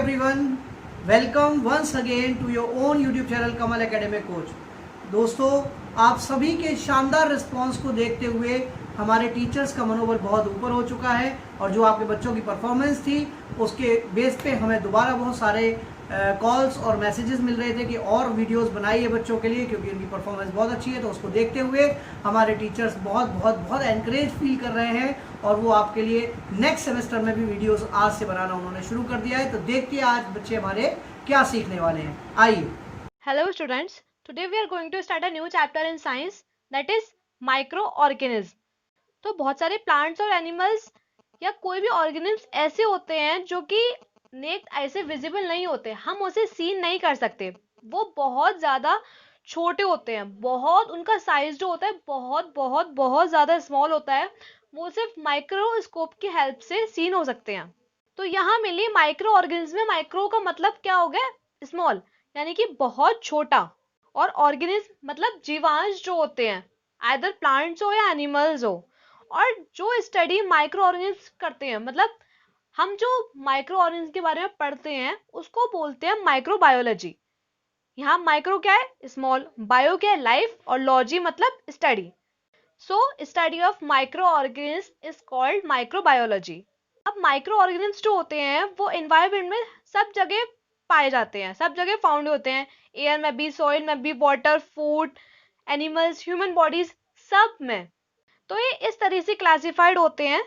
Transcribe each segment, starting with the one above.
everyone, welcome once again to your own YouTube channel Kamal academic coach. दोस्तों, आप सभी के शानदार रिस्पांस को देखते हुए हमारे टीचर्स का मनोबल बहुत ऊपर हो चुका है और जो आपके बच्चों की परफॉर्मेंस थी उसके बेस पे हमें दोबारा बहुत सारे कॉल्स और मैसेजेस मिल रहे थे कि और वीडियोस बनाइए बच्चों के लिए, क्योंकि उनकी परफॉर्मेंस बहुत अच्छी है। तो उसको देखते हुए हमारे टीचर्स बहुत बहुत बहुत एनकरेज फील कर रहे हैं और वो आपके लिए नेक्स्ट सेमेस्टर में भी वीडियोस आज से बनाना उन्होंने शुरू कर दिया है। तो देखिए आज बच्चे हमारे क्या सीखने वाले हैं, आइए। Hello students, today we are going to start a new chapter in science, that is microorganisms। तो बहुत सारे प्लांट्स और एनिमल्स या कोई भी ऑर्गेनिज्म ऐसे होते हैं जो कि नेक्ड आई से विजिबल नहीं होते, हम उसे सीन नहीं कर सकते। वो बहुत ज़्यादा छोटे होते हैं, बहुत उनका साइज जो होता है बहुत बहुत बहुत ज़्यादा स्मॉल होता है। वो सिर्फ माइक्रोस्कोप की हेल्प से सीन हो सकते हैं। तो यहाँ मिली माइक्रो ऑर्गेनिज्म में माइक्रो का मतलब क्या हो गया, स्मॉल, यानी कि बहुत छोटा। और ऑर्गेनिज्म मतलब जीवांश जो होते हैं, आइदर प्लांट्स हो या एनिमल्स हो। और जो स्टडी माइक्रो ऑर्गेनिज्म करते हैं, मतलब हम जो माइक्रो ऑर्गेनिज्म के बारे में पढ़ते हैं उसको बोलते हैं माइक्रोबायोलॉजी। यहाँ माइक्रो क्या है, स्मॉल, बायो क्या है, लाइफ, और लॉजी मतलब study. So study of micro organism is called microbiology. अब माइक्रो ऑर्गेनिज्म जो होते हैं वो एनवायरनमेंट में सब जगह पाए जाते हैं, सब जगह फाउंड होते हैं। एयर में भी, सॉइल में भी, water, food, animals, human bodies, सब में। तो ये इस तरह से क्लासिफाइड होते हैं।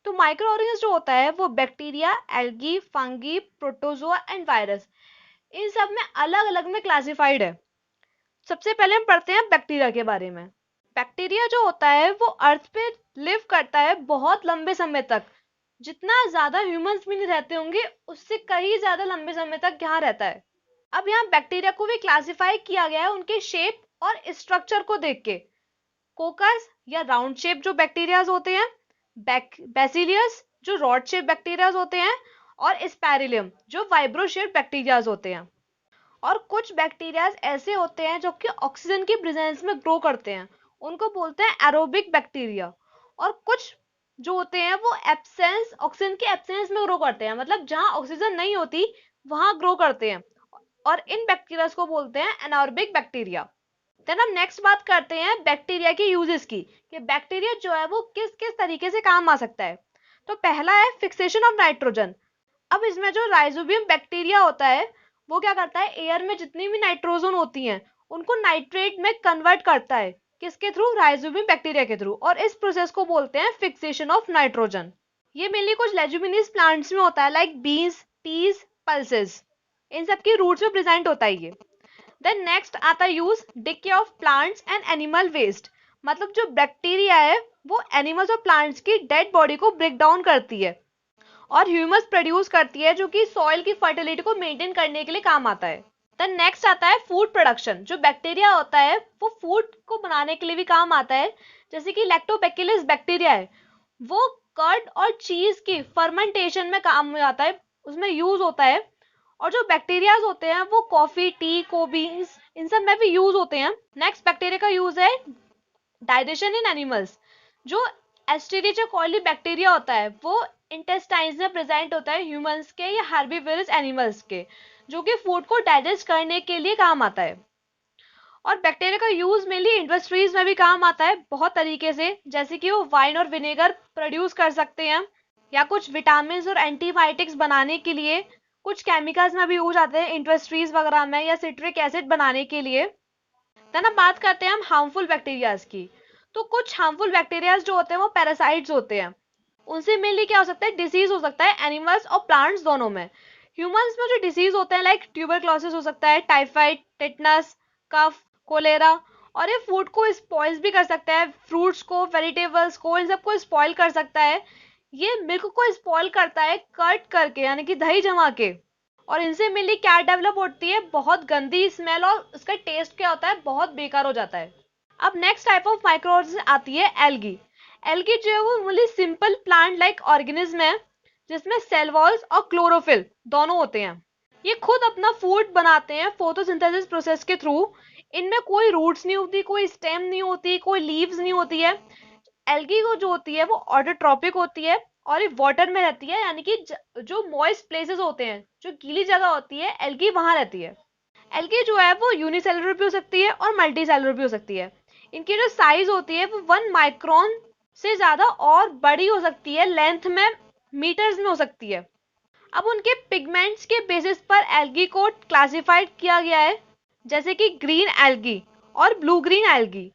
तो माइक्रो ऑर्गेनिज्म जो होता है वो bacteria, algae, fungi, protozoa and virus, इन सब में अलग अलग में क्लासिफाइड है। सबसे पहले हम पढ़ते हैं बैक्टीरिया के बारे में। बैक्टीरिया जो होता है वो अर्थ पे लिव करता है बहुत लंबे समय तक। जितना ज्यादा ह्यूमंस भी नहीं रहते होंगे उससे कहीं ज्यादा लंबे समय तक यहाँ रहता है। अब यहाँ बैक्टीरिया को भी क्लासिफाई किया गया है उनके शेप और स्ट्रक्चर को देख के। कोकस या राउंड शेप जो बैक्टीरियाज होते हैं, बैसिलियस जो रॉड शेप बैक्टीरियाज होते हैं, और स्पैरिलियम जो वाइब्रो शेप बैक्टीरियाज होते हैं। और कुछ बैक्टीरियाज ऐसे होते हैं जो कि ऑक्सीजन की प्रेजेंस में ग्रो करते हैं, उनको बोलते हैं एरोबिक बैक्टीरिया। और कुछ जो होते हैं वो एब्सेंस, ऑक्सीजन के एब्सेंस में ग्रो करते हैं, मतलब जहां ऑक्सीजन नहीं होती वहां ग्रो करते हैं, और इन बैक्टीरिया को बोलते हैं एनारोबिक बैक्टीरिया। देन हम नेक्स्ट बात करते हैं बैक्टीरिया के यूजेस की, कि बैक्टीरिया जो है वो किस किस तरीके से काम आ सकता है। तो पहला है फिक्सेशन ऑफ नाइट्रोजन। अब इसमें जो राइजोबियम बैक्टीरिया होता है वो क्या करता है, एयर में जितनी भी नाइट्रोजन होती हैं उनको नाइट्रेट में कन्वर्ट करता है। किसके थ्रू, राइजोबियम बैक्टीरिया के थ्रू, और इस प्रोसेस को बोलते हैं फिक्सेशन ऑफ नाइट्रोजन। ये मेनली कुछ लेजुमिनस प्लांट्स में होता है, लाइक बीन्स, पीस, पल्सेस, इन सब की रूट्स में प्रेजेंट होता है ये। देन नेक्स्ट आता है use decay of plants and animal waste. मतलब जो बैक्टीरिया है वो एनिमल्स और प्लांट्स की डेड बॉडी को ब्रेक डाउन करती है और ह्यूमस प्रोड्यूस करती है, जो कि सॉइल की फर्टिलिटी को मेंटेन करने के लिए काम आता है। देन नेक्स्ट आता है फूड प्रोडक्शन। जो बैक्टीरिया होता है वो फूड को बनाने के लिए भी काम आता है, जैसे कि लैक्टोबैसिलस बैक्टीरिया है, वो कर्ड और चीज की फर्मेंटेशन में काम में आता है, उसमें यूज होता है। और जो बैक्टीरियाज होते हैं वो कॉफी, टी, कोबीज, इन सब में भी यूज होते हैं। नेक्स्ट बैक्टीरिया का यूज है डाइजेशन इन एनिमल्स। जो एस्टेरिचा कॉली बैक्टीरिया होता है वो इंटेस्टाइन्स में प्रेजेंट होता है ह्यूमंस के या हर्बीवोरस एनिमल्स के, जो कि फूड को डाइजेस्ट करने के लिए काम आता है। और बैक्टीरिया का यूज मेनली इंडस्ट्रीज में भी काम आता है बहुत तरीके से, जैसे कि वो वाइन और विनेगर प्रोड्यूस कर सकते हैं, या कुछ विटामिन और एंटीबायोटिक्स बनाने के लिए कुछ केमिकल्स में भी यूज आते हैं इंडस्ट्रीज वगैरह में, या सिट्रिक एसिड बनाने के लिए। देन अब बात करते हैं हम हार्मफुल बैक्टीरियाज की। तो कुछ हार्मफुल बैक्टीरियाज जो होते हैं वो पैरासाइट्स होते हैं, उनसे मेनली क्या हो सकता है, डिसीज हो सकता है एनिमल्स और प्लांट्स दोनों में। ह्यूमंस में जो डिसीज होते हैं लाइक ट्यूबरक्लोसिस हो सकता है, टाइफाइड, टेटनस, कफ, कोलेरा। और ये फूड को स्पॉइल भी कर सकता है, फ्रूट्स को, वेजिटेबल्स को, इन सबको स्पॉइल कर सकता है। ये मिल्क को स्पॉइल करता है कट करके, यानी कि दही जमा के। और इनसे मेनली क्या डेवलप होती है, बहुत गंदी स्मेल, और उसका टेस्ट क्या होता है, बहुत बेकार हो जाता है। अब नेक्स्ट टाइप ऑफ माइक्रोऑर्गेनिज्म आती है एल्गी। एल्गी जो है वो मूली सिंपल प्लांट लाइक ऑर्गेनिज्म है, जिसमें सेल वॉल्स और क्लोरोफिल दोनों होते हैं। ये खुद अपना फूड बनाते हैं फोटोसिंथेसिस प्रोसेस के थ्रू। इनमें कोई रूट्स नहीं होती, कोई स्टेम नहीं होती, कोई लीव्स नहीं होती है। एल्गी को जो होती है वो ऑटोट्रॉपिक होती है और ये वाटर में रहती है, यानी कि जो मॉइस्ट प्लेसेस होते हैं, जो गीली जगह होती है, एल्गी वहां रहती है। एल्गी जो है वो यूनिसेलुलर भी हो सकती है और मल्टी सेलुलर भी हो सकती है। इनकी जो साइज होती है वो 1 माइक्रोन से ज्यादा और बड़ी हो सकती है, लेंथ में मीटर्स में हो सकती है। अब उनके पिगमेंट्स के बेसिस पर एल्गी को क्लासिफाइड किया गया है, जैसे कि ग्रीन एल्गी और blue green algae.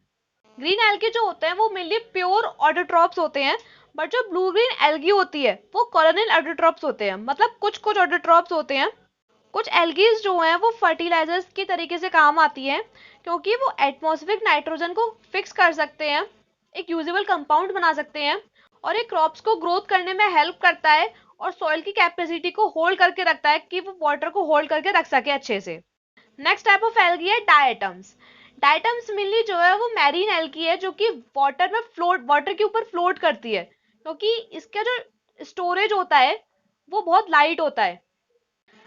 Green algae जो होते हैं वो मेनली प्योर ऑटोट्रॉप्स होते हैं, बट जो ब्लू ग्रीन एल्गी होती है वो कॉलोनियल ऑटोट्रॉप्स होते हैं, मतलब कुछ कुछ ऑटोट्रॉप्स होते हैं। कुछ एल्गीज जो हैं वो फर्टिलाइजर्स की तरीके से काम आती हैं, क्योंकि वो एटमॉस्फेरिक नाइट्रोजन को फिक्स कर सकते हैं, एक यूजेबल कंपाउंड बना सकते हैं, और ये क्रॉप्स को ग्रोथ करने में हेल्प करता है और सॉइल की कैपेसिटी को होल्ड करके रखता है कि वो वाटर को होल्ड करके रख सके अच्छे से। नेक्स्ट टाइप ऑफ एल्गी है डायटम्स। डायटम्स मिली जो है वो मैरीन एल्गी है, जो कि वाटर के ऊपर फ्लोट करती है, क्योंकि इसका जो स्टोरेज होता है वो बहुत लाइट होता है।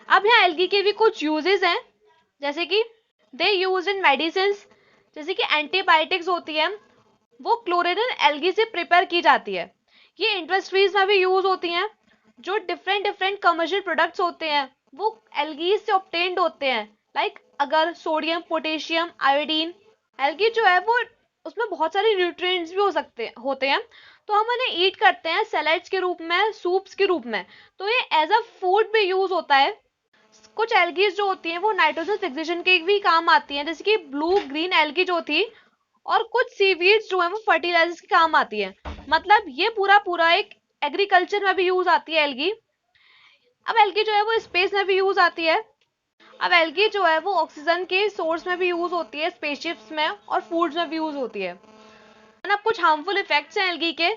अब यहाँ एल्गी के भी कुछ यूजेस हैं, जैसे कि दे यूज इन मेडिसिन, जैसे कि एंटीबायोटिक्स होती है वो क्लोरिनल एल्गी से प्रिपेयर की जाती है। ये इंडस्ट्रीज में भी यूज होती हैं। जो डिफरेंट डिफरेंट कमर्शियल प्रोडक्ट्स होते हैं वो एल्गी से ऑब्टेन्ड होते हैं, लाइक अगर सोडियम, पोटेशियम, आयोडीन। एल्गी जो है वो उसमें बहुत सारे न्यूट्रिएंट्स भी होते हैं, तो हम उन्हें ईट करते हैं सैलेड्स के रूप में, सूप्स के रूप में, तो ये एज अ फूड भी यूज होता है। कुछ एल्गीज जो होती हैं वो नाइट्रोजन फिक्सेशन के भी काम आती हैं, जैसे कि ब्लू ग्रीन एल्गी जो थी, और कुछ सीवीड्स जो है वो फर्टिलाइजर्स के काम आती है। मतलब ये पूरा पूरा एक एग्रीकल्चर में भी यूज आती है एल्गी। अब एल्गी जो है वो स्पेस में भी यूज आती है। अब एल्गी जो है वो ऑक्सीजन के सोर्स में भी यूज होती है, स्पेसशिप्स में और फूड्स में भी यूज होती है। अब कुछ हार्मफुल इफेक्ट्स हैं एल्गी के,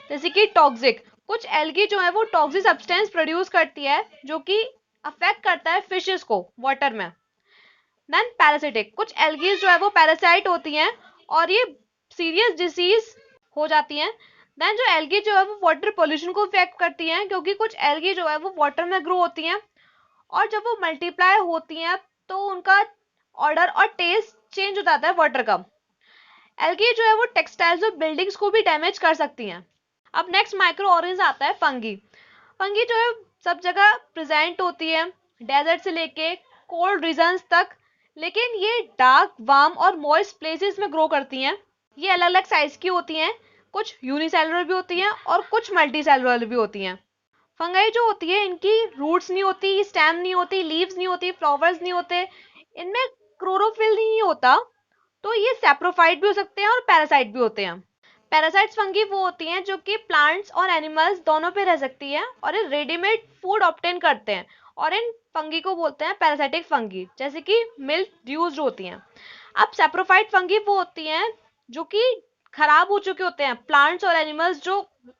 जैसे कि टॉक्सिक। कुछ एल्गी जो है वो टॉक्सिक सब्सटेंस प्रोड्यूस करती है, जो कि अफेक्ट करता है फिशेस को वाटर में। देन पैरासिटिक, कुछ एल्गीज जो है वो पैरासाइट होती हैं और ये सीरियस डिसीज हो जाती हैं। देन जो एल्गी जो है वो वाटर पोल्यूशन को इफेक्ट करती हैं, क्योंकि कुछ एल्गी जो है वो वाटर में ग्रो होती हैं, और जब वो मल्टीप्लाई होती हैं तो उनका ऑर्डर और टेस्ट चेंज हो जाता है वाटर का। एल्गी जो है वो टेक्सटाइल्स और बिल्डिंग्स को भी डैमेज कर सकती हैं। अब नेक्स्ट माइक्रो ऑर्गेनिज्म आता है फंगी। फंगी जो है सब जगह प्रेजेंट होती है, डेजर्ट से लेके कोल्ड रीजन्स तक, लेकिन ये डार्क, वार्म और मॉइस्ट प्लेसेस में ग्रो करती हैं। ये अलग अलग साइज की होती हैं, कुछ यूनिसेलुलर भी होती हैं और कुछ मल्टी सेलुलर भी होती हैं। फंगाई जो होती है इनकी रूट्स नहीं होती, स्टेम नहीं होती, लीव्स नहीं होती, फ्लावर्स नहीं होते, इनमें क्लोरोफिल नहीं होता, तो ये सैप्रोफाइट भी हो सकते हैं और पैरासाइट भी होते हैं। पैरासाइट्स फंगी वो होती हैं जो कि प्लांट्स और एनिमल्स दोनों पे रह सकती हैं और ये रेडीमेड फूड ऑब्टेन करते हैं, और इन फंगी को बोलते हैं पैरासाइटिक फंगी, जैसे कि मिल्क ड्यूज होती हैं। अब सैप्रोफाइट फंगी वो होती हैं जो कि खराब हो चुके होते हैं, प्लांट्स और एनिमल्स जो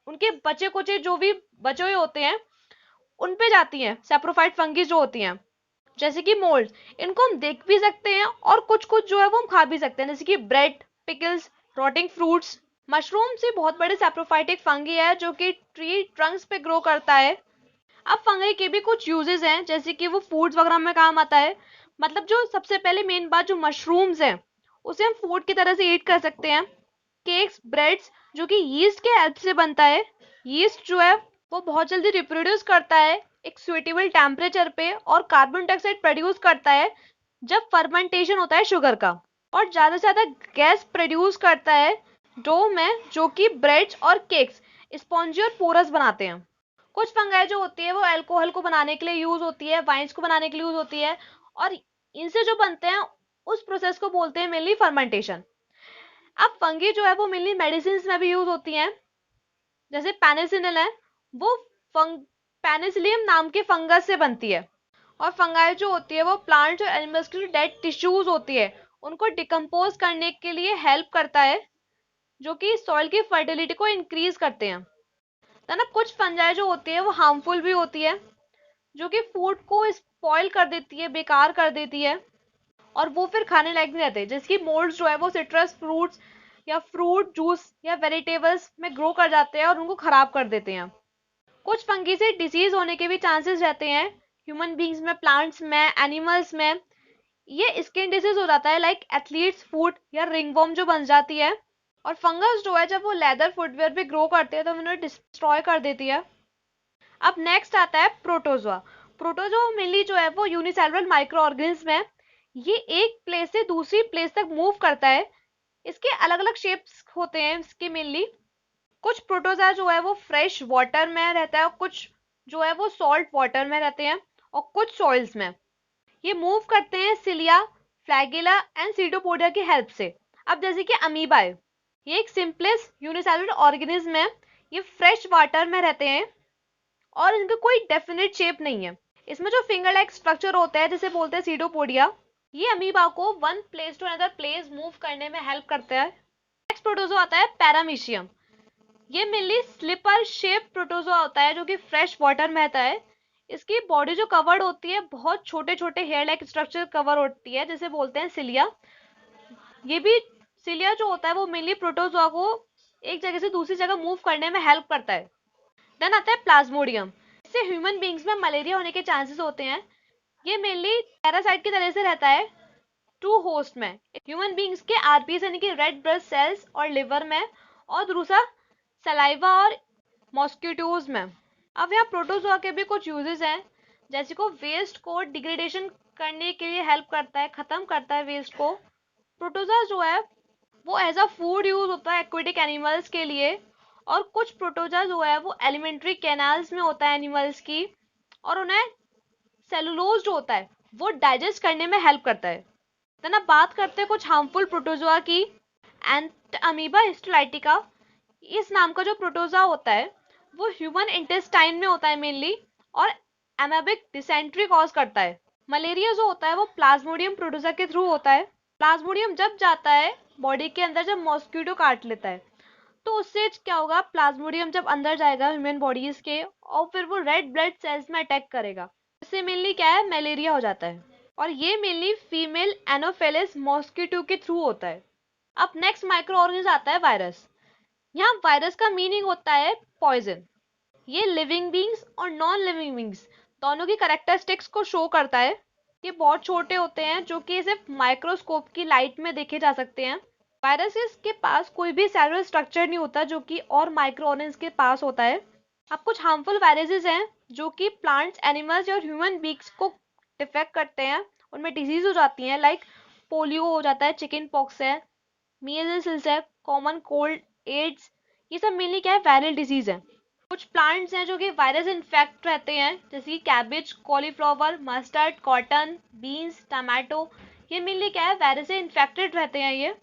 उनके बचे कुचे जो भी बचे हुए होते हैं उन पे जाती हैं। सैप्रोफाइट फंगी जो होती हैं, जैसे कि मोल्ड, इनको हम देख भी सकते हैं और कुछ कुछ जो है वो हम खा भी सकते हैं, जैसे कि bread, pickles, rotting fruits. Mushroom से बहुत बड़े सैप्रोफाइटिक फंगी है जो कि ट्री ट्रंक्स पे ग्रो करता है। अब फंगी के भी कुछ यूजेस हैं, जैसे कि वो फूड्स वगैरह में काम आता है। मतलब जो सबसे पहले मेन बात, जो मशरूम्स हैं उसे हम फूड की तरह से ईट कर सकते हैं। केक्स, ब्रेड्स जो कि यीस्ट के हेल्प से बनता है। यीस्ट जो है वो बहुत जल्दी रिप्रोड्यूस करता है एक सुइटेबल टेम्परेचर पे, और कार्बन डाइऑक्साइड प्रोड्यूस करता है जब फर्मेंटेशन होता है शुगर का, और ज्यादा से ज्यादा गैस प्रोड्यूस करता है डो में, जो कि ब्रेड्स और केक्स स्पॉन्जी और पोरस बनाते हैं। कुछ फंगाई जो होती है वो अल्कोहल को बनाने के लिए यूज होती है, वाइन्स को बनाने के लिए यूज होती है, और इनसे जो बनते हैं उस प्रोसेस को बोलते हैं मेनली फर्मेंटेशन। अब फंगी जो है वो मेनली मेडिसिन में भी यूज होती हैं, जैसे पेनिसिलिन है वो पेनिसिलियम नाम के फंगस से बनती है। और फंगाई जो होती है वो प्लांट्स और एनिमल्स की जो डेड टिश्यूज होती है उनको डिकम्पोज करने के लिए हेल्प करता है, जो कि सॉइल की फर्टिलिटी को इंक्रीज करते हैं। ना कुछ फंगाई जो होती है वो हार्मफुल भी होती है, जो कि फूड को स्पॉइल कर देती है, बेकार कर देती है, और वो फिर खाने लायक नहीं रहते। जैसे कि मोल्ड्स जो है वो सिट्रस फ्रूट्स या फ्रूट जूस या वेजिटेबल्स में ग्रो कर जाते हैं और उनको खराब कर देते हैं। कुछ फंगी से डिसीज होने के भी चांसेस रहते हैं, ह्यूमन बींग्स में, प्लांट्स में, एनिमल्स में। ये स्किन डिसीज हो जाता है, लाइक एथलीट्स फूट या रिंगवर्म जो बन जाती है। और फंगस जो है जब वो लेदर फुटवेयर पे ग्रो करते हैं तो उन्हें डिस्ट्रॉय कर देती है। अब नेक्स्ट आता है प्रोटोजोआ। प्रोटोजोआ मेनली जो है वो यूनिसेलुलर माइक्रो ऑर्गेनिज्म है। ये एक प्लेस से दूसरी प्लेस तक मूव करता है। इसके अलग अलग शेप्स होते हैं इसके मेनली। कुछ प्रोटोजोआ जो है वो फ्रेश वाटर में रहता है, कुछ जो है वो सॉल्ट वाटर में रहते हैं, और कुछ सॉइल्स में। ये मूव करते हैं सिलिया, फ्लैगेला एंड सीडोपोडिया की हेल्प से। अब जैसे कि अमीबा है, ये एक सिंपलेस्ट यूनिसेलुलर ऑर्गेनिज्म है। ये फ्रेश वाटर में रहते हैं और इनका कोई डेफिनेट शेप नहीं है। इसमें जो फिंगर लाइक स्ट्रक्चर होता है जिसे बोलते हैं सीडोपोडिया, ये अमीबा को one place to another place move करने में हेल्प करता है। नेक्स्ट प्रोटोजोआ आता है पैरामीशियम। ये मेनली स्लिपर शेप प्रोटोजोआ होता है जो कि फ्रेश वाटर में रहता है। इसकी बॉडी जो कवर्ड होती है बहुत छोटे छोटे हेयर लाइक स्ट्रक्चर कवर होती है जिसे बोलते हैं सिलिया। ये भी सिलिया जो होता है वो मेनली प्रोटोजोआ को एक जगह से दूसरी जगह मूव करने में हेल्प करता है। देन आता है प्लाज्मोडियम। इससे ह्यूमन बींग्स में मलेरिया होने के चांसेस होते हैं। ये मेनली पैरासाइट की तरह से रहता है टू होस्ट में, ह्यूमन बींग्स के आरपीएस यानी कि रेड ब्लड सेल्स और लिवर में, और दूसरा सलाइवा और मॉस्किटोज में। अब यहाँ प्रोटोजोआ के भी कुछ यूजेस हैं, जैसे को वेस्ट को डिग्रेडेशन करने के लिए हेल्प करता है, खत्म करता है वेस्ट को। प्रोटोजोआ जो है वो एज अ फूड यूज होता है एक्वेटिक एनिमल्स के लिए, और कुछ प्रोटोजोआ जो है वो एलिमेंट्री कैनाल्स में होता है एनिमल्स की, और उन्हें सेलुलोज जो होता है वो डाइजेस्ट करने में हेल्प करता है। देन अब बात करते हैं कुछ हार्मफुल प्रोटोजोआ की। एंट अमीबा हिस्टोलाइटिका, इस नाम का जो प्रोटोजोआ होता है वो ह्यूमन इंटेस्टाइन में होता है मेनली, और एमेबिक डिसेंट्री कॉज करता है। मलेरिया जो होता है वो प्लाज्मोडियम प्रोटोजोआ के थ्रू होता है। प्लाज्मोडियम जब जाता है बॉडी के अंदर, जब मॉस्किटो काट लेता है, तो उससे क्या होगा, प्लाज्मोडियम जब अंदर जाएगा ह्यूमन बॉडीज के, और फिर वो रेड ब्लड सेल्स में अटैक करेगा। इससे मेनली क्या है, मलेरिया हो जाता है। और ये मेनली फीमेल एनोफेलिस मॉस्किटो के थ्रू होता है। अब नेक्स्ट माइक्रो ऑर्गेनिज्म आता है वायरस। यहाँ वायरस का मीनिंग होता है पॉइजन। ये लिविंग बींग्स और नॉन लिविंग बींग्स दोनों की कैरेक्टरिस्टिक्स को शो करता है। ये बहुत छोटे होते हैं जो कि सिर्फ माइक्रोस्कोप की लाइट में देखे जा सकते हैं। वायरसेस के पास कोई भी सेलुलर स्ट्रक्चर नहीं होता जो कि और माइक्रो ऑर्गेनिज्म के पास होता है। अब कुछ हार्मफुल वायरसेस हैं जो कि प्लांट्स, एनिमल्स और ह्यूमन बींग्स को डिफेक्ट करते हैं, उनमें डिजीज हो जाती है, लाइक पोलियो हो जाता है, चिकन पॉक्स है, मीजल्स है, कॉमन कोल्ड, एड्स। ये सब मेनली क्या है, वायरल डिजीज है। कुछ प्लांट्स हैं जो कि वायरस इन्फेक्ट रहते हैं, जैसे कि cabbage, cauliflower, mustard, cotton, beans, tomato. ये मेनली क्या है, वायरस से इन्फेक्टेड रहते हैं। ये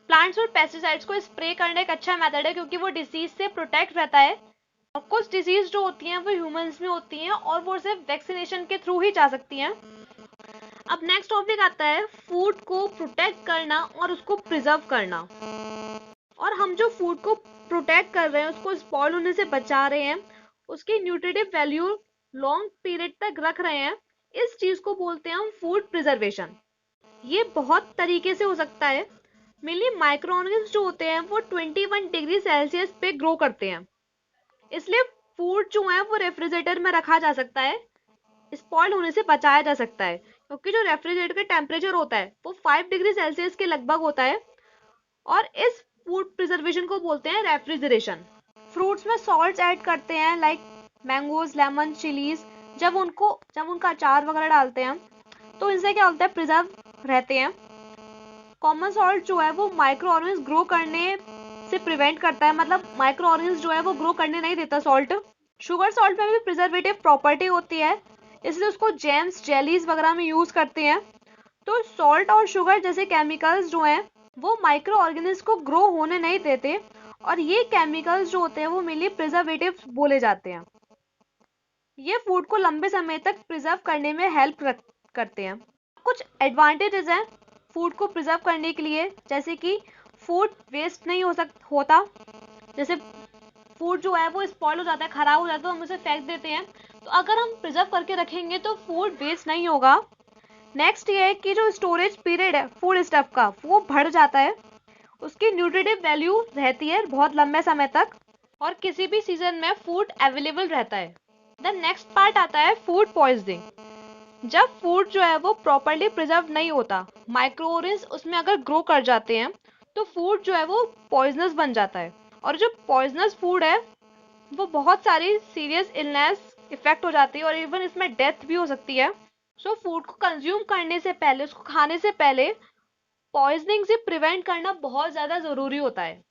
प्लांट्स और पेस्टिसाइड्स को स्प्रे करने का अच्छा मेथड है क्योंकि वो डिसीज से प्रोटेक्ट रहता है। और कुछ डिजीज जो होती हैं वो ह्यूमंस में होती हैं और वो सिर्फ वैक्सीनेशन के थ्रू ही जा सकती हैं। अब नेक्स्ट टॉपिक आता है फूड को प्रोटेक्ट करना और उसको प्रिजर्व करना। और हम जो फूड को प्रोटेक्ट कर रहे हैं, उसको स्पॉइल होने से बचा रहे हैं, उसकी न्यूट्रिटिव वैल्यू लॉन्ग पीरियड तक रख रहे हैं, इस चीज को बोलते हैं हम फूड प्रिजर्वेशन। ये बहुत तरीके से हो सकता है। मेनली माइक्रो ऑर्गेनिज्म जो होते हैं वो 21 डिग्री सेल्सियस पे ग्रो करते हैं, इसलिए फूड जो है वो रेफ्रिजरेटर में रखा जा सकता है, स्पॉइल होने से बचाया जा सकता है, क्योंकि जो रेफ्रिजरेटर का टेम्परेचर होता है वो 5 डिग्री सेल्सियस के लगभग होता है, और इस फूड प्रिजर्वेशन को बोलते हैं रेफ्रिजरेशन। फ्रूट्स में सॉल्ट्स ऐड करते हैं, लाइक मैंगोज, लेमन, चिलीज। जब उनका अचार वगैरह डालते हैं तो इनसे क्या होता है, प्रिजर्व रहते हैं। कॉमन सॉल्ट जो है वो माइक्रो ऑर्गेनिज्म ग्रो करने से प्रिवेंट करता है, मतलब माइक्रो ऑर्गेनिज्म जो है वो ग्रो करने नहीं देता सॉल्ट। शुगर सॉल्ट में भी प्रिजर्वेटिव प्रॉपर्टी होती है, इसलिए उसको जेम्स, जेलीज वगैरह में यूज करते हैं। तो सॉल्ट और शुगर जैसे केमिकल्स जो हैं वो माइक्रो ऑर्गेनिज्म को ग्रो होने नहीं देते, और ये केमिकल्स जो होते हैं वो मेनली प्रिजर्वेटिव्स बोले जाते हैं। ये फूड को लंबे समय तक प्रिजर्व करने में हेल्प करते हैं। कुछ एडवांटेजेस हैं फूड को प्रिजर्व करने के लिए, जैसे कि फूड वेस्ट नहीं होता। जैसे फूड जो है वो स्पॉइल हो जाता है, खराब हो जाता है, तो हम उसे फेंक देते हैं। तो अगर हम प्रिजर्व करके रखेंगे तो फूड वेस्ट नहीं होगा। नेक्स्ट ये है कि जो स्टोरेज पीरियड है फूड स्टफ का वो बढ़ जाता है, उसकी न्यूट्रिटिव वैल्यू रहती है बहुत लंबे समय तक, और किसी भी सीजन में फूड अवेलेबल रहता है। देन नेक्स्ट पार्ट आता है फूड पॉइजनिंग। जब फूड जो है वो प्रॉपर्ली प्रिजर्व नहीं होता, माइक्रो ऑर्गेनिज्म उसमें अगर ग्रो कर जाते हैं, तो फूड जो है वो पॉइजनस बन जाता है, और जो पॉइजनस फूड है वो बहुत सारी सीरियस इलनेस इफेक्ट हो जाती है और इवन इसमें डेथ भी हो सकती है। सो फूड को कंज्यूम करने से पहले, उसको खाने से पहले पॉइजनिंग से प्रिवेंट करना बहुत ज़्यादा ज़रूरी होता है।